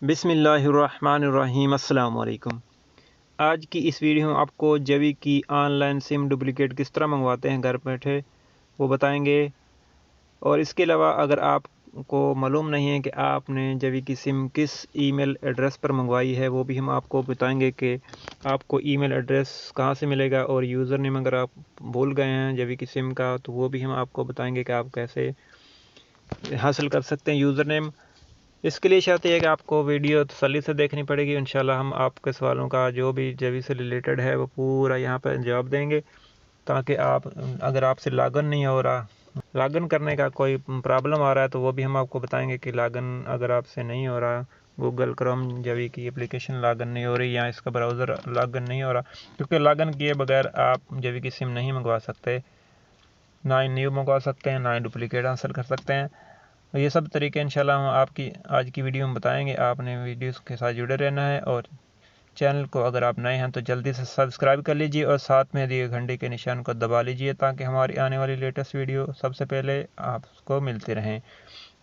बिस्मिल्लाहिर्रहमानिर्रहीम। अस्सलाम वालेकुम। आज की इस वीडियो में आपको जवी की ऑनलाइन सिम डुप्लिकेट किस तरह मंगवाते हैं घर बैठे वो बताएंगे। और इसके अलावा अगर आपको मालूम नहीं है कि आपने जवी की सिम किस ईमेल एड्रेस पर मंगवाई है वो भी हम आपको बताएंगे कि आपको ईमेल एड्रेस कहाँ से मिलेगा। और यूज़र नेम अगर आप भूल गए हैं जवी की सिम का तो वो भी हम आपको बताएंगे कि आप कैसे हासिल कर सकते हैं यूज़र नेम। इसके लिए शर्त यह है कि आपको वीडियो तसल्ली से देखनी पड़ेगी। इंशाल्लाह हम आपके सवालों का जो भी जवी से रिलेटेड है वो पूरा यहाँ पर जवाब देंगे, ताकि आप अगर आपसे लागन नहीं हो रहा, लागन करने का कोई प्रॉब्लम आ रहा है तो वो भी हम आपको बताएंगे कि लागन अगर आपसे नहीं हो रहा, गूगल क्रोम जवी की एप्लीकेशन लागन नहीं हो रही या इसका ब्राउज़र लागन नहीं हो रहा, क्योंकि लागन किए बगैर आप जवी की सिम नहीं मंगवा सकते, ना ही न्यू मंगवा सकते हैं, ना ही डुप्लीकेट हासिल कर सकते हैं। ये सब तरीके इंशाल्लाह हम आपकी आज की वीडियो में बताएंगे। आपने वीडियोस के साथ जुड़े रहना है और चैनल को अगर आप नए हैं तो जल्दी से सब्सक्राइब कर लीजिए और साथ में दिए घंटे के निशान को दबा लीजिए, ताकि हमारी आने वाली लेटेस्ट वीडियो सबसे पहले आपको मिलती रहें।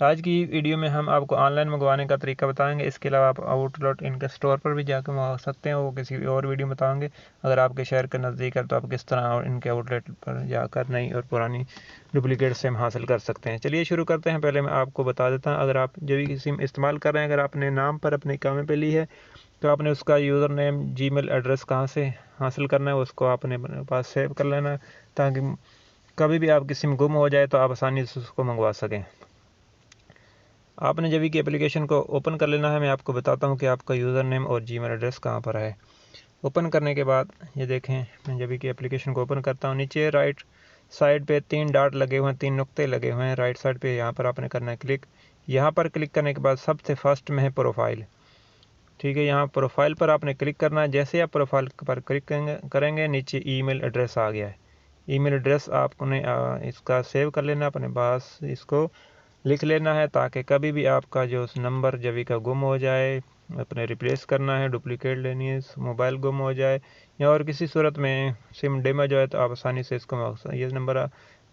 आज की वीडियो में हम आपको ऑनलाइन मंगवाने का तरीका बताएंगे। इसके अलावा आप आउटलेट इनके स्टोर पर भी जाकर मंगवा सकते हैं, वो किसी और वीडियो में बताएंगे। अगर आपके शहर के नज़दीक है तो आप किस तरह इनके आउटलेट पर जाकर नई और पुरानी डुप्लीकेट सिम हासिल कर सकते हैं। चलिए शुरू करते हैं। पहले मैं आपको बता देता हूँ, अगर आप जवी की सिम इस्तेमाल कर रहे हैं, अगर आपने नाम पर अपने काम पे ली है तो आपने उसका यूज़र नेम जीमेल एड्रेस कहाँ से हासिल करना है उसको आपने अपने पास सेव कर लेना है, ताकि कभी भी आपकी सिम गुम हो जाए तो आप आसानी से उसको मंगवा सकें। आपने जवी की एप्लीकेशन को ओपन कर लेना है। मैं आपको बताता हूँ कि आपका यूज़र नेम और जीमेल एड्रेस कहाँ पर है। ओपन करने के बाद ये देखें, मैं जवी की एप्लीकेशन को ओपन करता हूँ। नीचे राइट साइड पे 3 डॉट लगे हुए हैं, 3 नुक्ते लगे हुए हैं राइट साइड पे। यहाँ पर आपने करना है क्लिक। यहाँ पर क्लिक करने के बाद सबसे फर्स्ट में है प्रोफाइल। ठीक है, यहाँ प्रोफाइल पर आपने क्लिक करना है। जैसे आप प्रोफाइल पर क्लिक करेंगे नीचे ईमेल एड्रेस आ गया है। ईमेल एड्रेस आपने इसका सेव कर लेना अपने पास, इसको लिख लेना है, ताकि कभी भी आपका जो नंबर जवी का गुम हो जाए, अपने रिप्लेस करना है, डुप्लीकेट लेनी है, मोबाइल गुम हो जाए या और किसी सूरत में सिम डैमेज हो जाए तो आप आसानी से इसको ये नंबर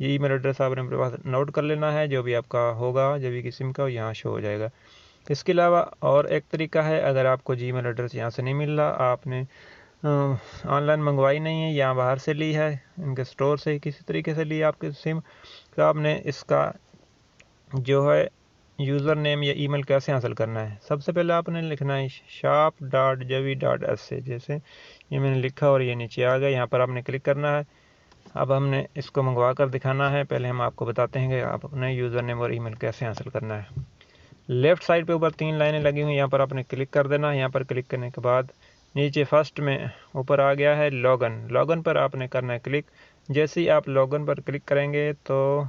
ये ईमेल एड्रेस आपने अपने पास नोट कर लेना है। जो भी आपका होगा जवी की सिम का यहाँ शो हो जाएगा। इसके अलावा और एक तरीका है, अगर आपको जीमेल एड्रेस यहाँ से नहीं मिल रहा, आपने ऑनलाइन मंगवाई नहीं है या बाहर से ली है, इनके स्टोर से किसी तरीके से ली है आपकी सिम, तो आपने इसका जो है यूज़र नेम या ईमेल कैसे हासिल करना है। सबसे पहले आपने लिखना है shop.javi.sa। जैसे ये मैंने लिखा और ये नीचे आ गया, यहाँ पर आपने क्लिक करना है। अब हमने इसको मंगवा कर दिखाना है। पहले हम आपको बताते हैं कि आप अपने यूज़र नेम और ईमेल कैसे हासिल करना है। लेफ़्ट साइड पे ऊपर 3 लाइनें लगी हुई, यहाँ पर आपने क्लिक कर देना है। यहाँ पर क्लिक करने के बाद नीचे फर्स्ट में ऊपर आ गया है लॉगिन। लॉगिन पर आपने करना है क्लिक। जैसे ही आप लॉगिन पर क्लिक करेंगे तो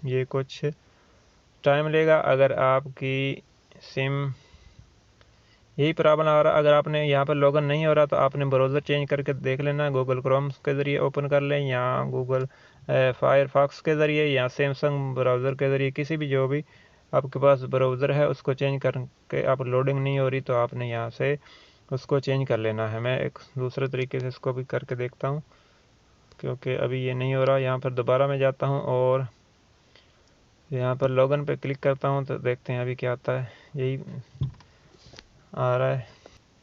ये कुछ टाइम लेगा। अगर आपकी सिम यही प्रॉब्लम आ रहा, अगर आपने यहाँ पर लॉगिन नहीं हो रहा तो आपने ब्राउज़र चेंज करके देख लेना। गूगल क्रोम के ज़रिए ओपन कर लें या गूगल फायरफॉक्स के ज़रिए या सैमसंग ब्राउज़र के ज़रिए, किसी भी जो भी आपके पास ब्राउज़र है उसको चेंज करके आप लोडिंग नहीं हो रही तो आपने यहाँ से उसको चेंज कर लेना है। मैं एक दूसरे तरीके से इसको भी करके देखता हूँ, क्योंकि अभी ये नहीं हो रहा। यहाँ पर दोबारा मैं जाता हूँ और यहाँ पर लॉगिन पे क्लिक करता हूँ तो देखते हैं अभी क्या आता है। यही आ रहा है,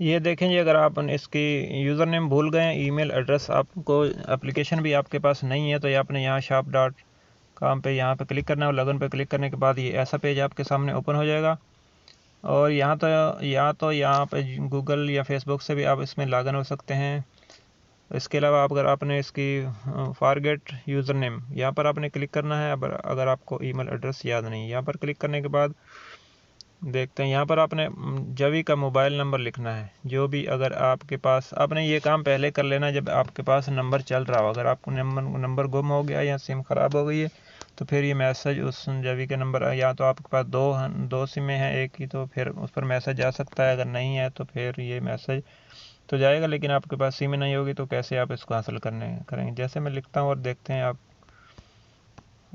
ये देखें जी। अगर आप इसकी यूज़र नेम भूल गए, ईमेल एड्रेस आपको एप्लीकेशन भी आपके पास नहीं है, तो ये आपने यहाँ shop.com पे यहाँ पे क्लिक करना है और लॉगिन पे क्लिक करने के बाद ये ऐसा पेज आपके सामने ओपन हो जाएगा। और यहाँ पे गूगल या फेसबुक से भी आप इसमें लॉगिन हो सकते हैं। इसके अलावा अगर आपने इसकी फॉरगेट यूज़र नेम यहाँ पर आपने क्लिक करना है। अगर आपको ईमेल एड्रेस याद नहीं, यहाँ पर क्लिक करने के बाद देखते हैं यहाँ पर आपने जवी का मोबाइल नंबर लिखना है। जो भी अगर आपके पास, आपने ये काम पहले कर लेना जब आपके पास नंबर चल रहा हो। अगर आपको नंबर गुम हो गया या सिम ख़राब हो गई है तो फिर ये मैसेज उस जवी के नंबर, या तो आपके पास दो सिमें हैं एक ही, तो फिर उस पर मैसेज आ सकता है। अगर नहीं है तो फिर ये मैसेज तो जाएगा, लेकिन आपके पास सिम नहीं होगी तो कैसे आप इसको हासिल करेंगे। जैसे मैं लिखता हूँ और देखते हैं आप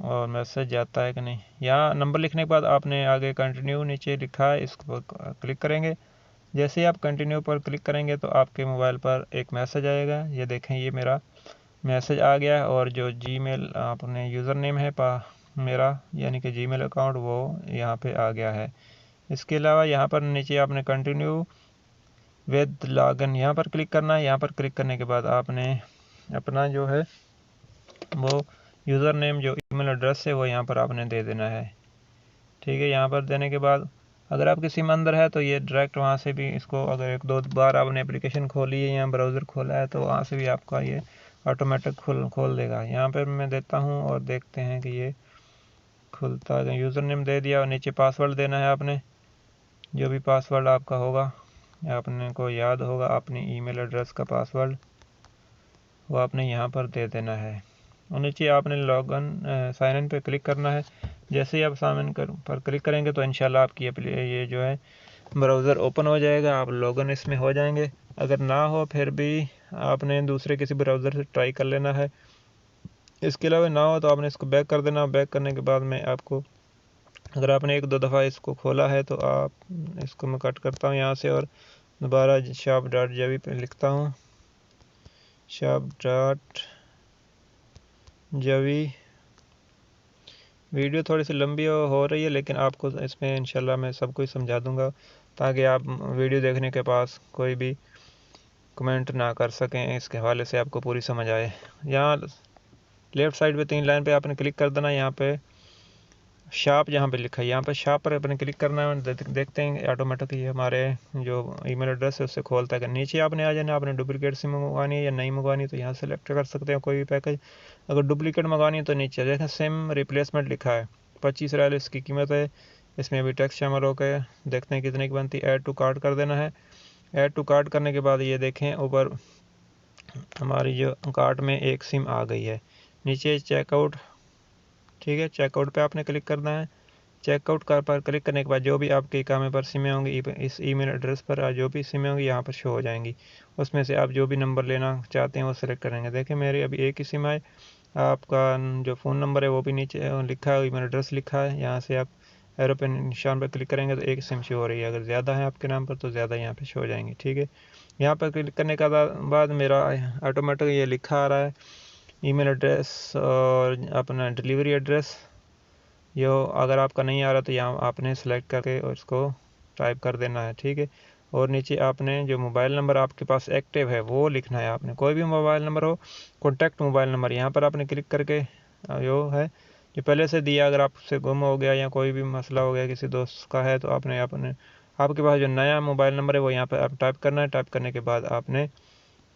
और मैसेज जाता है कि नहीं। यहाँ नंबर लिखने के बाद आपने आगे कंटिन्यू नीचे लिखा है, इस पर क्लिक करेंगे। जैसे ही आप कंटिन्यू पर क्लिक करेंगे तो आपके मोबाइल पर एक मैसेज आएगा। ये देखें, ये मेरा मैसेज आ गया है और जो जीमेल आपने यूज़र नेम है मेरा यानी कि जीमेल अकाउंट वो यहाँ पे आ गया है। इसके अलावा यहाँ पर नीचे आपने कंटिन्यू विद लॉगिन यहाँ पर क्लिक करना है। यहाँ पर क्लिक करने के बाद आपने अपना जो है वो यूज़र नेम जो ईमेल एड्रेस है वो यहाँ पर आपने दे देना है। ठीक है, यहाँ पर देने के बाद अगर आपकी सिम अंदर है तो ये डायरेक्ट वहाँ से भी इसको, अगर एक दो बार आपने एप्लीकेशन खोली है या ब्राउज़र खोला है तो वहाँ से भी आपका ये ऑटोमेटिक खोल देगा। यहाँ पर मैं देता हूँ और देखते हैं कि ये खुलता है। यूज़र नेम दे दिया और नीचे पासवर्ड देना है आपने। जो भी पासवर्ड आपका होगा, आपने को याद होगा अपनी ईमेल एड्रेस का पासवर्ड, वो आपने यहाँ पर दे देना है। और नीचे आपने लॉगिन साइन इन पर क्लिक करना है। जैसे ही आप साइन इन पर क्लिक करेंगे तो इंशाल्लाह आपकी ये जो है ब्राउज़र ओपन हो जाएगा, आप लॉगिन इसमें हो जाएंगे। अगर ना हो फिर भी आपने दूसरे किसी ब्राउज़र से ट्राई कर लेना है। इसके अलावा ना हो तो आपने इसको बैक कर देना। बैक करने के बाद में आपको, अगर आपने एक दो दफ़ा इसको खोला है तो आप इसको मैं कट करता हूँ यहाँ से और दोबारा shop.javi पे लिखता हूँ, shop.javi। वीडियो थोड़ी सी लंबी हो रही है लेकिन आपको इसमें इंशाल्लाह मैं सब कुछ समझा दूंगा ताकि आप वीडियो देखने के पास कोई भी कमेंट ना कर सकें, इसके हवाले से आपको पूरी समझ आए। यहाँ लेफ़्ट साइड पे 3 लाइन पे आपने क्लिक कर देना। यहाँ पे शॉप जहाँ पे लिखा है यहाँ पर शॉप पर अपने क्लिक करना है। देखते हैं ऑटोमेटिक ये हमारे जो ईमेल एड्रेस है उससे खोलता है। नीचे आपने आ जाना, आपने डुप्लीकेट सिम मंगवानी है या नहीं मंगवानी तो यहाँ सेलेक्ट कर सकते हैं कोई भी पैकेज। अगर डुप्लीकेट मंगवानी है तो नीचे देखें सिम रिप्लेसमेंट लिखा है, 25 रियाल इसकी कीमत है। इसमें अभी टैक्स शामिल होकर देखते हैं कितने की बनती है। ऐड टू कार्ट कर देना है। ऐड टू कार्ट करने के बाद ये देखें ऊपर हमारी जो कार्ट में एक सिम आ गई है। नीचे चेकआउट, ठीक है, चेकआउट पे आपने क्लिक करना है। चेकआउट पर क्लिक करने के बाद जो भी आपके इकामे पर सिमें होंगी इस ईमेल एड्रेस पर जो भी सिमें होंगी यहाँ पर शो हो जाएंगी। उसमें से आप जो भी नंबर लेना चाहते हैं वो सिलेक्ट करेंगे। देखिए मेरी अभी एक ही सिम है। आपका जो फ़ोन नंबर है वो भी नीचे लिखा है, ईमेल एड्रेस लिखा है। यहाँ से आप एरो पे निशान पर क्लिक करेंगे तो एक सिम शो हो रही है। अगर ज़्यादा है आपके नाम पर तो ज़्यादा यहाँ पर शो हो जाएंगी। ठीक है, यहाँ पर क्लिक करने के बाद मेरा ऑटोमेटिक ये लिखा आ रहा है ईमेल एड्रेस और अपना डिलीवरी एड्रेस। यो अगर आपका नहीं आ रहा तो यहाँ आपने सेलेक्ट करके और इसको टाइप कर देना है। ठीक है, और नीचे आपने जो मोबाइल नंबर आपके पास एक्टिव है वो लिखना है। आपने कोई भी मोबाइल नंबर हो, कॉन्टैक्ट मोबाइल नंबर यहाँ पर आपने क्लिक करके जो है जो पहले से दिया, अगर आपसे गुम हो गया या कोई भी मसला हो गया किसी दोस्त का है तो आपने आपके पास जो नया मोबाइल नंबर है वो यहाँ पर आप टाइप करना है। टाइप करने के बाद आपने,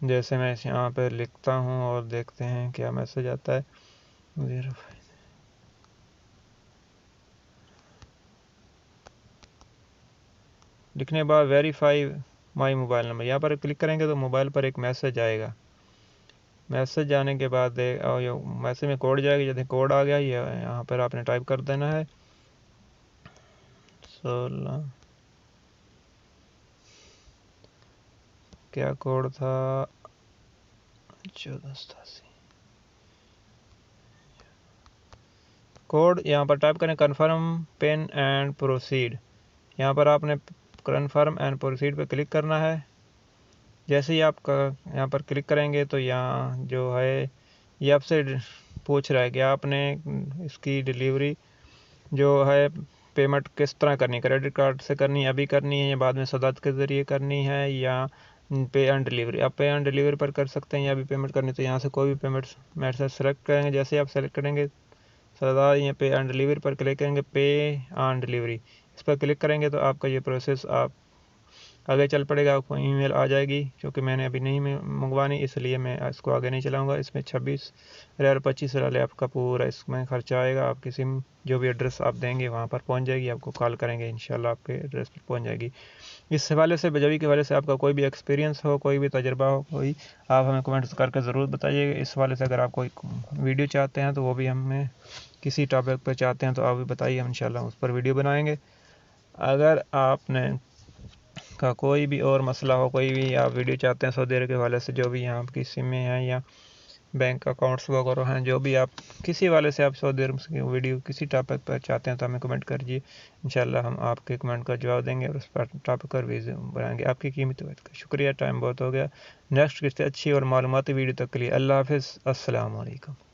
जैसे मैं यहाँ पर लिखता हूँ और देखते हैं क्या मैसेज आता है। लिखने के बाद वेरीफाई माई मोबाइल नंबर यहाँ पर क्लिक करेंगे तो मोबाइल पर एक मैसेज आएगा। मैसेज आने के बाद मैसेज में कोड जाएगा। जैसे कोड आ गया ये यहाँ पर आपने टाइप कर देना है 16, क्या कोड था, 1487 कोड। यहाँ पर टाइप करें कन्फर्म पेन एंड प्रोसीड। यहाँ पर आपने कन्फर्म एंड प्रोसीड पे क्लिक करना है। जैसे ही आप यहाँ पर क्लिक करेंगे तो यहाँ जो है ये आपसे पूछ रहा है कि आपने इसकी डिलीवरी जो है पेमेंट किस तरह करनी है, क्रेडिट कार्ड से करनी है, अभी करनी है या बाद में सदात के ज़रिए करनी है या पे ऑन डिलीवरी। आप पे ऑन डिलीवरी पर कर सकते हैं या अभी पेमेंट करनी तो यहाँ से कोई भी पेमेंट मेथड सेलेक्ट करेंगे। जैसे ही आप सेलेक्ट करेंगे सदा या पे ऑन डिलीवरी पर क्लिक करेंगे, पे ऑन डिलीवरी इस पर क्लिक करेंगे तो आपका ये प्रोसेस आप आगे चल पड़ेगा। आपको ईमेल आ जाएगी, क्योंकि मैंने अभी नहीं मंगवानी इसलिए मैं इसको आगे नहीं चलाऊंगा। इसमें 26 रियाल 25 रियाल आपका पूरा इसमें खर्चा आएगा। आपकी सिम जो भी एड्रेस आप देंगे वहाँ पर पहुँच जाएगी, आपको कॉल करेंगे इंशाल्लाह आपके एड्रेस पर पहुँच जाएगी। इस हवाले से जावी के हवाले से आपका कोई भी एक्सपीरियंस हो, कोई भी तजर्बा हो, कोई आप हमें कमेंट्स करके ज़रूर बताइएगा। इस हवाले से अगर आप कोई वीडियो चाहते हैं तो वो भी हमें किसी टॉपिक पर चाहते हैं तो आप भी बताइए, हम इंशाल्लाह उस पर वीडियो बनाएंगे। अगर आपने का कोई भी और मसला हो, कोई भी आप वीडियो चाहते हैं सऊदी अरब के हवाले से, जो भी यहाँ की सिमें हैं या बैंक अकाउंट्स वगैरह हैं, जो भी आप किसी हवाले से आप सऊदी अरब की वीडियो किसी टॉपिक पर चाहते हैं तो हमें कमेंट करिए। इंशाल्लाह हम आपके कमेंट का जवाब देंगे और उस पर टॉपिक पर वीडियो बनाएंगे। आपकी कीमती वक्त का शुक्रिया। टाइम बहुत हो गया। नेक्स्ट किसी अच्छी और मालूमाती वीडियो तक के लिए अल्लाह हाफिज़। अस्सलाम वालेकुम।